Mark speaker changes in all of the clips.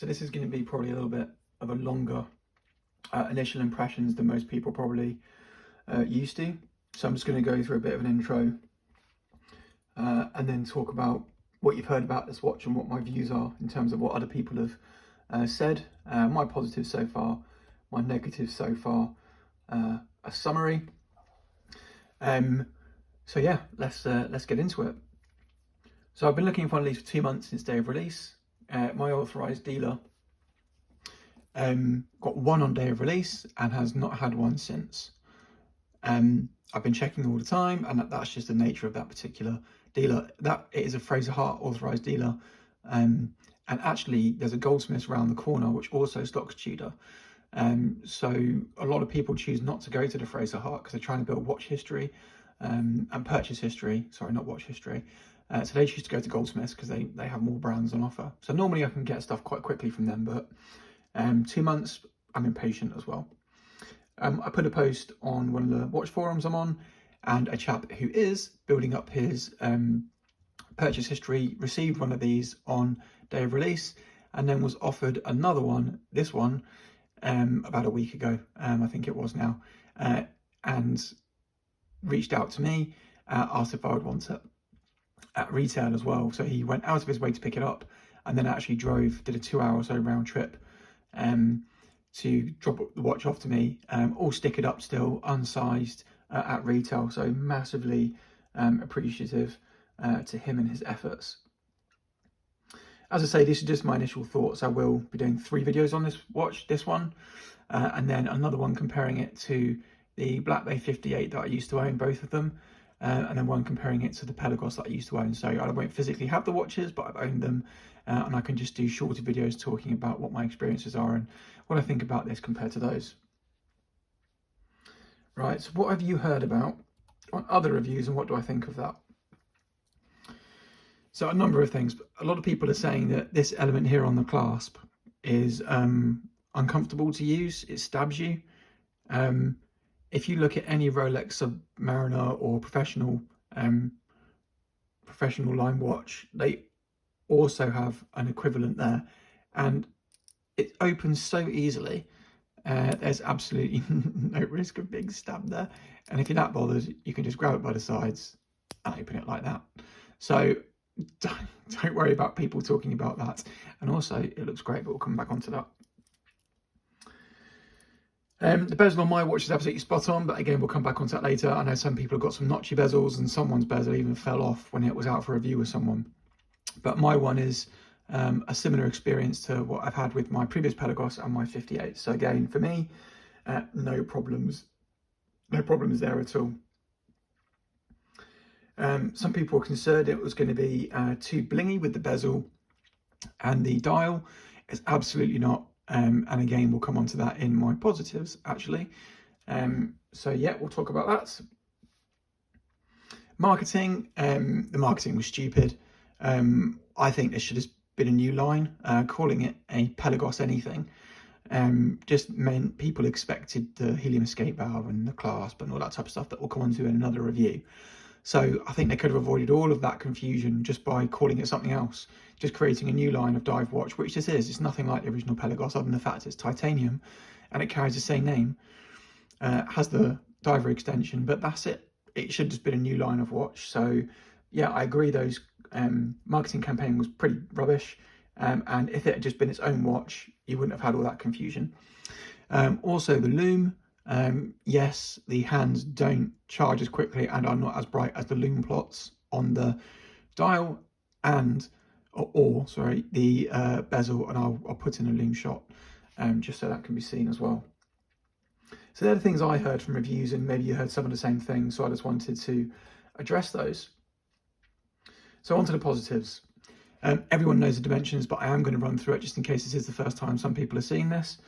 Speaker 1: So this is going to be probably a little bit of a longer initial impressions than most people probably used to. So I'm just going to go through a bit of an intro and then talk about what you've heard about this watch and what my views are in terms of what other people have said, my positives so far, my negatives so far, a summary. So yeah, let's get into it. So I've been looking for at least 2 months since day of release. My authorized dealer got one on day of release and has not had one since. I've been checking all the time, and that's just the nature of that particular dealer. That it is a Fraser Hart authorized dealer, and actually there's a Goldsmiths around the corner which also stocks Tudor. So a lot of people choose not to go to the Fraser Hart because they're trying to build watch history and purchase history. Sorry, not watch history. So they choose to go to Goldsmiths because they have more brands on offer. So normally I can get stuff quite quickly from them, but 2 months, I'm impatient as well. I put a post on one of the watch forums I'm on, and a chap who is building up his purchase history received one of these on day of release and then was offered another one, this one, about a week ago, I think it was now, and reached out to me, asked if I would want it at retail as well. So he went out of his way to pick it up and then actually did a 2 hour or so round trip to drop the watch off to me, all stickered up still, unsized at retail. So massively appreciative to him and his efforts. As I say, this is just my initial thoughts. I will be doing 3 videos on this watch, this one, and then another one comparing it to the Black Bay 58 that I used to own, both of them, and then one comparing it to the Pelagos that I used to own. So I won't physically have the watches, but I've owned them, and I can just do shorter videos talking about what my experiences are and what I think about this compared to those. Right, so what have you heard about on other reviews and what do I think of that? So a number of things. A lot of people are saying that this element here on the clasp is uncomfortable to use. It stabs you. If you look at any Rolex Submariner or professional line watch, they also have an equivalent there, and it opens so easily. There's absolutely no risk of being stabbed there, and if you're that bothered, you can just grab it by the sides and open it like that. So don't worry about people talking about that. And also it looks great, but we'll come back onto that. The bezel on my watch is absolutely spot on, but again, we'll come back onto that later. I know some people have got some notchy bezels, and someone's bezel even fell off when it was out for review with someone. But my one is a similar experience to what I've had with my previous Pelagos and my 58. So again, for me, no problems there at all. Some people were concerned it was going to be too blingy with the bezel and the dial. It's absolutely not. And again, we'll come on to that in my positives, actually. So yeah, we'll talk about that. Marketing, the marketing was stupid. I think this should have been a new line. Calling it a Pelagos anything just meant people expected the helium escape valve and the clasp and all that type of stuff that we'll come on to in another review. So I think they could have avoided all of that confusion just by calling it something else, just creating a new line of dive watch, which this is. It's nothing like the original Pelagos, other than the fact it's titanium and it carries the same name, has the diver extension, but that's it. It should have just been a new line of watch. So yeah, I agree those marketing campaign was pretty rubbish, and if it had just been its own watch, you wouldn't have had all that confusion. Also the lume. Yes, the hands don't charge as quickly and are not as bright as the lume plots on the dial, and the bezel, and I'll put in a lume shot just so that can be seen as well. So they're the things I heard from reviews, and maybe you heard some of the same things, so I just wanted to address those. So on to the positives. Everyone knows the dimensions, but I am going to run through it just in case this is the first time some people are seeing this.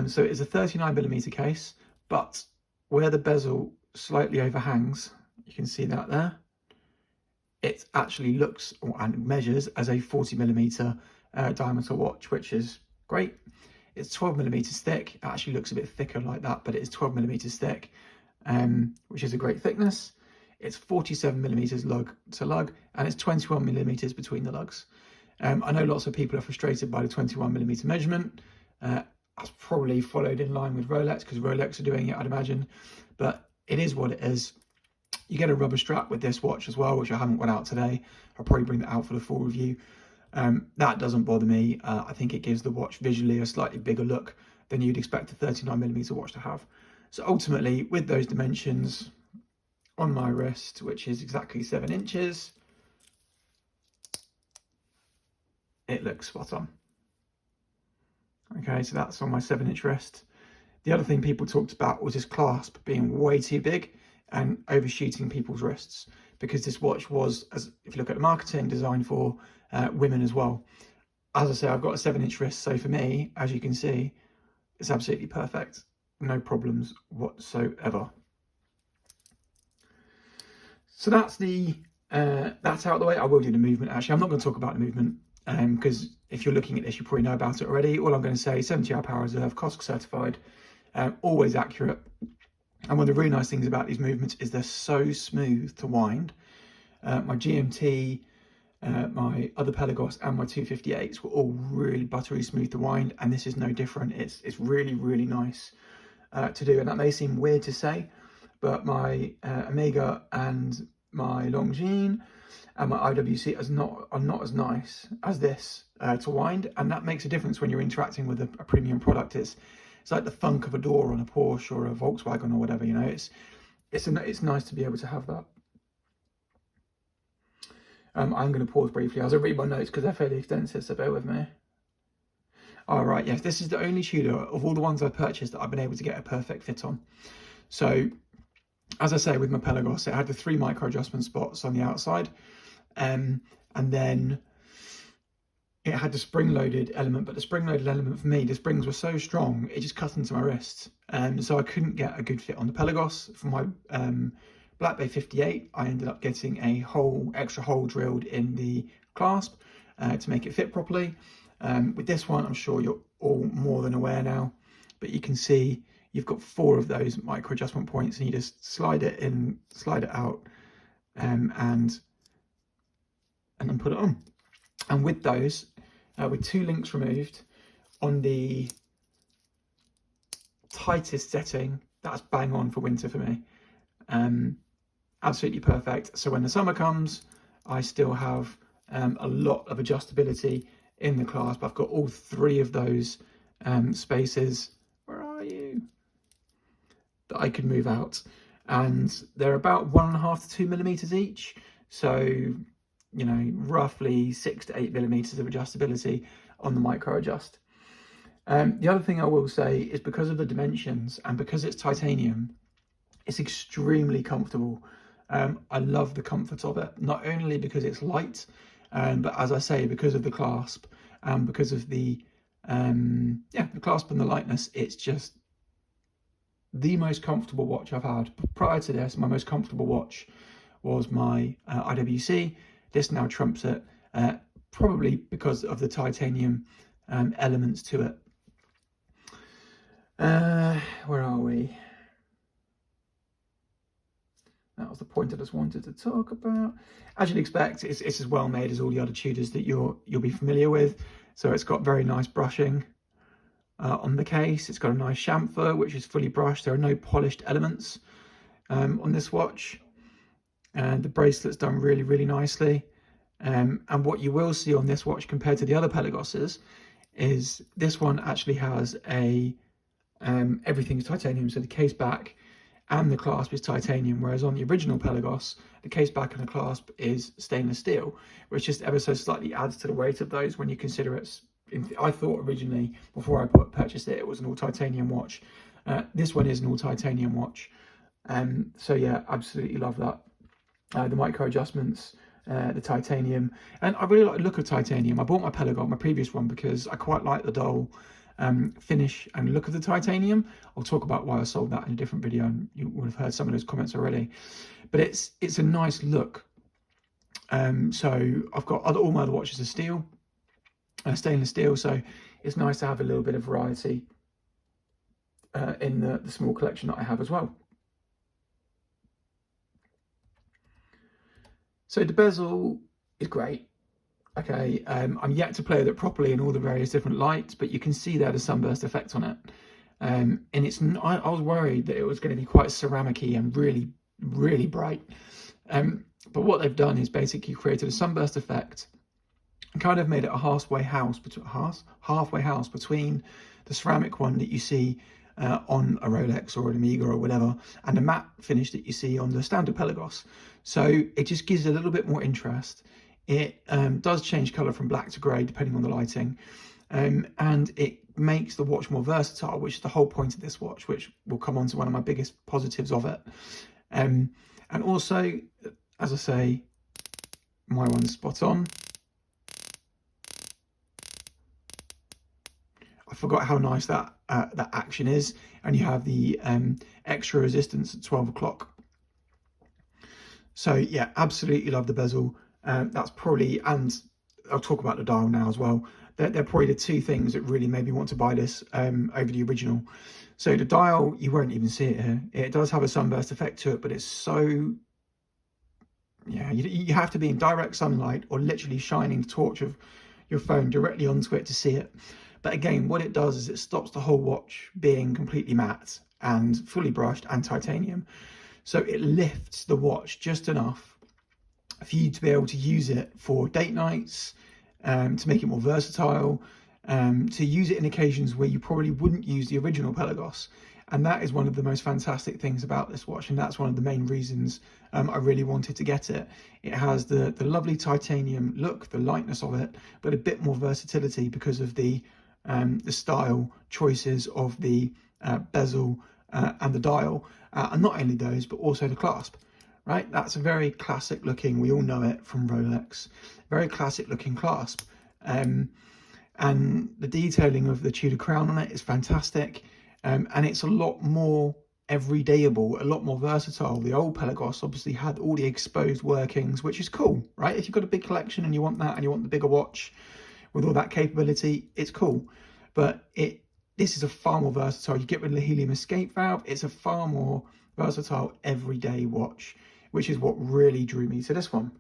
Speaker 1: So it's a 39mm case, but where the bezel slightly overhangs, you can see that there, it actually looks and measures as a 40mm diameter watch, which is great. It's 12mm thick. It actually looks a bit thicker like that, but it is 12mm thick, which is a great thickness. It's 47mm lug to lug, and it's 21mm between the lugs. I know lots of people are frustrated by the 21mm measurement. That's probably followed in line with Rolex, because Rolex are doing it, I'd imagine, but it is what it is. You get a rubber strap with this watch as well, which I haven't got out today. I'll probably bring that out for the full review. That doesn't bother me. I think it gives the watch visually a slightly bigger look than you'd expect a 39mm watch to have. So ultimately, with those dimensions on my wrist, which is exactly 7 inches, it looks spot on. Okay, so that's on my 7-inch wrist. The other thing people talked about was this clasp being way too big and overshooting people's wrists, because this watch was, as if you look at the marketing, designed for women as well. As I say, I've got a 7-inch wrist, so for me, as you can see, it's absolutely perfect. No problems whatsoever. So that's that's out of the way. I will do the movement, actually. I'm not going to talk about the movement, because if you're looking at this, you probably know about it already. All I'm going to say, 70-hour power reserve, COSC certified, always accurate. And one of the really nice things about these movements is they're so smooth to wind. My GMT, my other Pelagos and my 258s were all really buttery smooth to wind, and this is no different. It's really, really nice to do, and that may seem weird to say, but my Omega and my Longines and my IWC are not as nice as this to wind, and that makes a difference when you're interacting with a premium product. It's like the thunk of a door on a Porsche or a Volkswagen or whatever, you know. It's nice to be able to have that. I'm going to pause briefly. I was going to read my notes because they're fairly extensive, so bear with me. All right, yes, this is the only Tudor of all the ones I've purchased that I've been able to get a perfect fit on. So, as I say, with my Pelagos, it had the 3 micro adjustment spots on the outside, and then it had the spring-loaded element, but the spring-loaded element for me, the springs were so strong, it just cut into my wrist. So I couldn't get a good fit on the Pelagos. For my Black Bay 58, I ended up getting a extra hole drilled in the clasp to make it fit properly. With this one, I'm sure you're all more than aware now, but you can see you've got 4 of those micro adjustment points, and you just slide it in, slide it out, and then put it on. And with those, with 2 links removed on the tightest setting, that's bang on for winter for me. Absolutely perfect. So when the summer comes, I still have a lot of adjustability in the clasp. I've got all 3 of those spaces. Where are you? That I could move out, and they're about 1.5 to 2 millimeters each. So, you know, roughly 6 to 8 millimeters of adjustability on the micro adjust. The other thing I will say is, because of the dimensions and because it's titanium, it's extremely comfortable. I love the comfort of it, not only because it's light, but as I say, because of the clasp and because of the clasp and the lightness. It's just the most comfortable watch I've had. Prior to this, my most comfortable watch was my IWC. This now trumps it, probably because of the titanium elements to it. Where are we? That was the point I just wanted to talk about. As you'd expect, it's as well made as all the other Tudors that you'll be familiar with. So it's got very nice brushing on the case. It's got a nice chamfer, which is fully brushed. There are no polished elements on this watch. And the bracelet's done really, really nicely. And what you will see on this watch compared to the other Pelagoses is this one actually has everything's titanium. So the case back and the clasp is titanium, whereas on the original Pelagos, the case back and the clasp is stainless steel, which just ever so slightly adds to the weight of those when you consider it's. I thought originally, before I purchased it, it was an all titanium watch. This one is an all titanium watch. So yeah, absolutely love that. The micro adjustments, the titanium, and I really like the look of titanium. I bought my Pelagos, my previous one, because I quite like the dull finish and look of the titanium. I'll talk about why I sold that in a different video, and you would have heard some of those comments already. But it's a nice look. So I've got all my other watches are steel, stainless steel. So it's nice to have a little bit of variety in the small collection that I have as well. So the bezel is great. Okay, I'm yet to play with it properly in all the various different lights, but you can see there the sunburst effect on it. And I was worried that it was going to be quite ceramic-y and really, really bright. But what they've done is basically created a sunburst effect and kind of made it a halfway house between the ceramic one that you see on a Rolex or an Omega or whatever, and the matte finish that you see on the standard Pelagos. So it just gives it a little bit more interest. It does change colour from black to grey depending on the lighting, and it makes the watch more versatile, which is the whole point of this watch, which will come on to one of my biggest positives of it. And also, as I say, my one's spot on. I forgot how nice that action is, and you have the extra resistance at 12 o'clock. So yeah, absolutely love the bezel. That's probably, and I'll talk about the dial now as well. They're probably the two things that really made me want to buy this over the original. So the dial, you won't even see it here. It does have a sunburst effect to it, but it's so, yeah, you have to be in direct sunlight or literally shining the torch of your phone directly onto it to see it. But again, what it does is it stops the whole watch being completely matte and fully brushed and titanium. So it lifts the watch just enough for you to be able to use it for date nights, to make it more versatile, to use it in occasions where you probably wouldn't use the original Pelagos. And that is one of the most fantastic things about this watch, and that's one of the main reasons I really wanted to get it. It has the lovely titanium look, the lightness of it, but a bit more versatility because of the style choices of the bezel and the dial, and not only those, but also the clasp. Right, that's a very classic looking, we all know it from Rolex, very classic looking clasp. And the detailing of the Tudor crown on it is fantastic. And it's a lot more everydayable, a lot more versatile. The old Pelagos obviously had all the exposed workings, which is cool, right? If you've got a big collection and you want that and you want the bigger watch with all that capability, it's cool. But this is a far more versatile. You get rid of the helium escape valve. It's a far more versatile everyday watch, which is what really drew me to this one.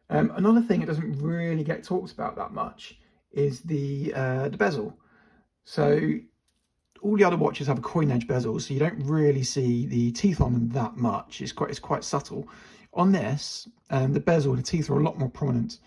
Speaker 1: Another thing that doesn't really get talked about that much is the bezel. So all the other watches have a coin edge bezel, so you don't really see the teeth on them that much. It's quite subtle. On this, the bezel, the teeth are a lot more prominent,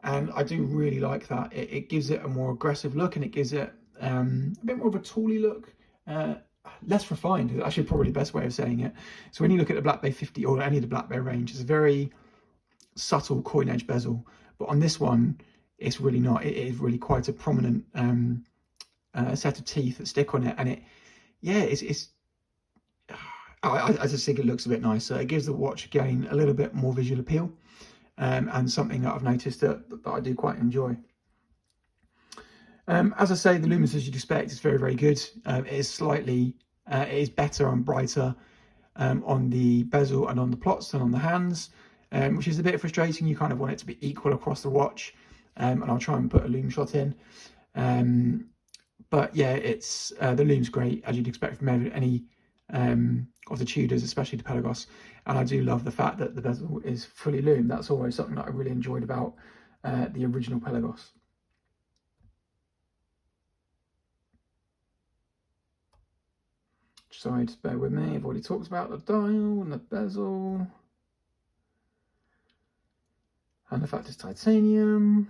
Speaker 1: and I do really like that. It gives it a more aggressive look, and it gives it a bit more of a tally look. Less refined is actually probably the best way of saying it. So when you look at the Black Bay 50 or any of the Black Bay range, it's a very subtle coin edge bezel, but on this one it's really not. It is really quite a prominent set of teeth that stick on it, and I just think it looks a bit nicer. It gives the watch again a little bit more visual appeal, and something that I've noticed that I do quite enjoy. As I say, the luminance, as you'd expect, is very, very good. It is slightly, it is better and brighter on the bezel and on the plots than on the hands, which is a bit frustrating. You kind of want it to be equal across the watch, and I'll try and put a lume shot in. But yeah, it's the lume's great, as you'd expect from any of the Tudors, especially the Pelagos. And I do love the fact that the bezel is fully lume. That's always something that I really enjoyed about the original Pelagos. Sorry, just bear with me. I've already talked about the dial and the bezel, and the fact it's titanium.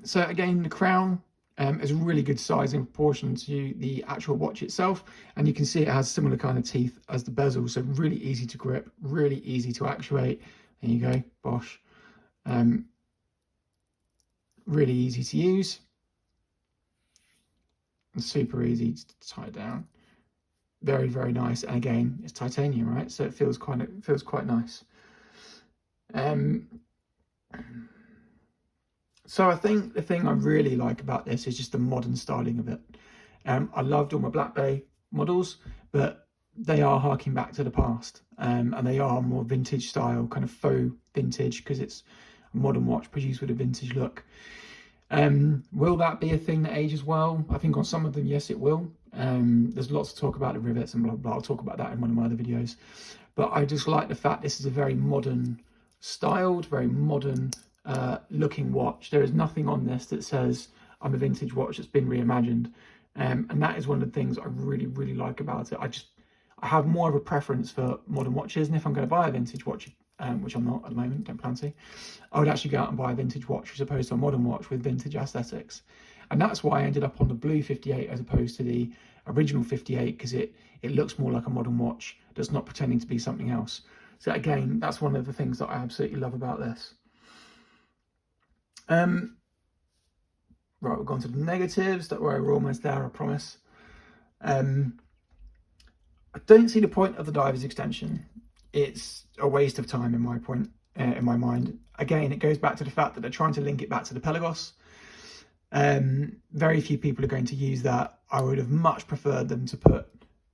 Speaker 1: So again, the crown is a really good size in proportion to the actual watch itself, and you can see it has similar kind of teeth as the bezel, so really easy to grip, really easy to actuate. There you go, Bosch. Really easy to use. Super easy to tie down. Very, very nice. And again, it's titanium, right? So it feels quite nice. So I think the thing I really like about this is just the modern styling of it. I loved all my Black Bay models, but they are harking back to the past, and they are more vintage style, kind of faux vintage, because it's a modern watch produced with a vintage look. Will that be a thing that ages well? I think on some of them, yes, it will. There's lots to talk about the rivets and blah, blah. I'll talk about that in one of my other videos. but I just like the fact this is a very modern styled, very modern looking watch. There is nothing on this that says I'm a vintage watch that's been reimagined, and that is one of the things I really like about it. I have more of a preference for modern watches, and if I'm going to buy a vintage watch, which I'm not at the moment, don't plan to, I would actually go out and buy a vintage watch as opposed to a modern watch with vintage aesthetics. And that's why I ended up on the blue 58 as opposed to the original 58, because it looks more like a modern watch that's not pretending to be something else. So again, that's one of the things that I absolutely love about this. Right, we've gone to the negatives. Don't worry, we're almost there, I promise. I don't see the point of the diver's extension. It's a waste of time in my mind. Again, it goes back to the fact that they're trying to link it back to the Pelagos. Very few people are going to use that. I would have much preferred them to put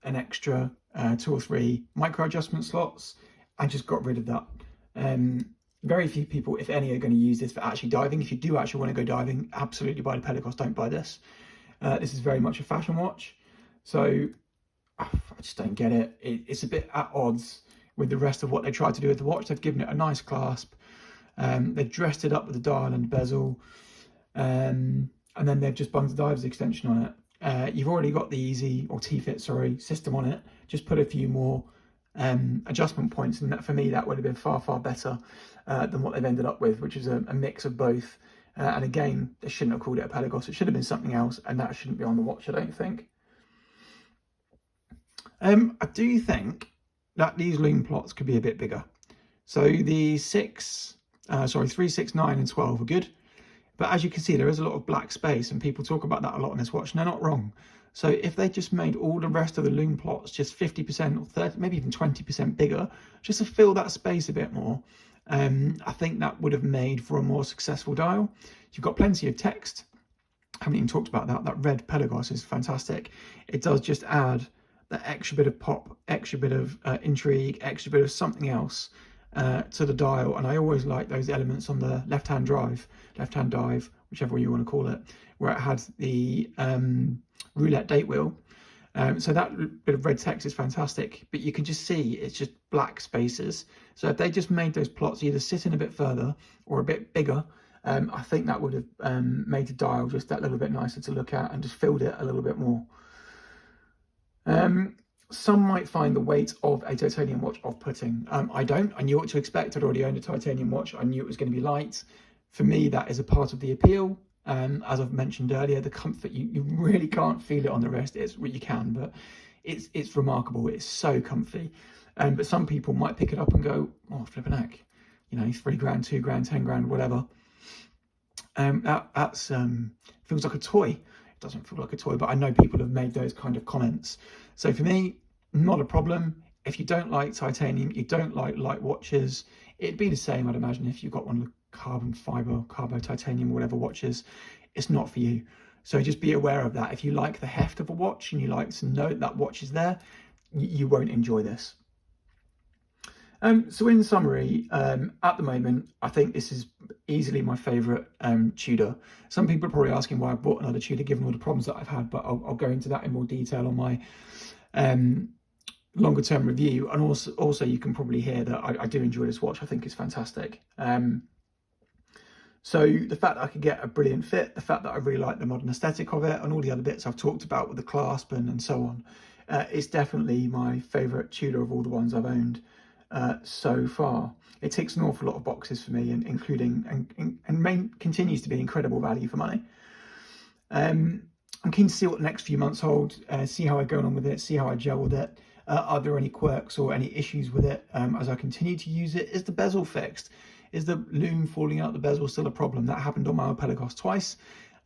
Speaker 1: an extra 2 or 3 micro adjustment slots and just got rid of that. Very few people, if any, are going to use this for actually diving. If you do actually want to go diving, absolutely buy the Pelagos, don't buy this. This is very much a fashion watch, so I just don't get it. It's a bit at odds with the rest of what they tried to do with the watch. They've given it a nice clasp, they've dressed it up with the dial and bezel, and then they've just bunged the diver's extension on it. You've already got the easy, or T-fit, sorry, system on it. Just put a few more adjustment points, and that, for me, that would have been far better than what they've ended up with, which is a mix of both. And again, they shouldn't have called it a Pelagos. It should have been something else, and that shouldn't be on the watch, I don't think. I do think that these loom plots could be a bit bigger. So the 3, 6, 9 and 12 are good, but as you can see, there is a lot of black space, and people talk about that a lot on this watch, and they're not wrong. So if they just made all the rest of the loom plots just 50% or 30, maybe even 20% bigger, just to fill that space a bit more, I think that would have made for a more successful dial. You've got plenty of text. I haven't even talked about that. That red Pelagos is fantastic. It does just add that extra bit of pop, extra bit of intrigue, extra bit of something else to the dial. And I always like those elements on the left-hand dive, whichever way you want to call it, where it had the roulette date wheel. So that bit of red text is fantastic, but you can just see it's just black spaces. So if they just made those plots either sit in a bit further or a bit bigger, I think that would have made the dial just that little bit nicer to look at and just filled it a little bit more. Some might find the weight of a titanium watch off-putting. I don't. I knew what to expect. I'd already owned a titanium watch. I knew it was going to be light. For me, that is a part of the appeal. As I've mentioned earlier, the comfort, you really can't feel it on the wrist. It's what you can, but it's remarkable. It's so comfy. But some people might pick it up and go, oh, flipping heck, you know, 3 grand, 2 grand, 10 grand, whatever. That's feels like a toy. It doesn't feel like a toy, but I know people have made those kind of comments. So for me, not a problem. If you don't like titanium, you don't like light watches, it'd be the same, I'd imagine, if you've got one of the carbon fiber, carbo titanium, whatever watches. It's not for you. So just be aware of that. If you like the heft of a watch and you like to know that watch is there, you won't enjoy this. So in summary, at the moment, I think this is easily my favourite Tudor. Some people are probably asking why I bought another Tudor, given all the problems that I've had, but I'll go into that in more detail on my longer term review. And also you can probably hear that I do enjoy this watch. I think it's fantastic. So the fact that I could get a brilliant fit, the fact that I really like the modern aesthetic of it, and all the other bits I've talked about with the clasp and so on, it's definitely my favourite Tudor of all the ones I've owned so far. It ticks an awful lot of boxes for me, and continues to be incredible value for money. I'm keen to see what the next few months hold, see how I go on with it, see how I gel with it. Are there any quirks or any issues with it as I continue to use it? Is the bezel fixed? Is the loom falling out the bezel still a problem? That happened on my Pelagos twice,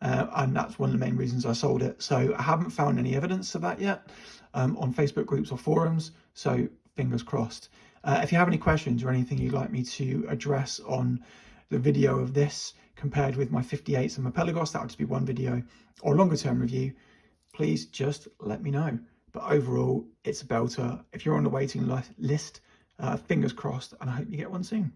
Speaker 1: and that's one of the main reasons I sold it. So I haven't found any evidence of that yet on Facebook groups or forums, so fingers crossed. If you have any questions or anything you'd like me to address on the video of this compared with my 58s and my Pelagos, that would just be one video, or longer term review, please just let me know. But overall, it's a belter. If you're on the waiting list, fingers crossed, and I hope you get one soon.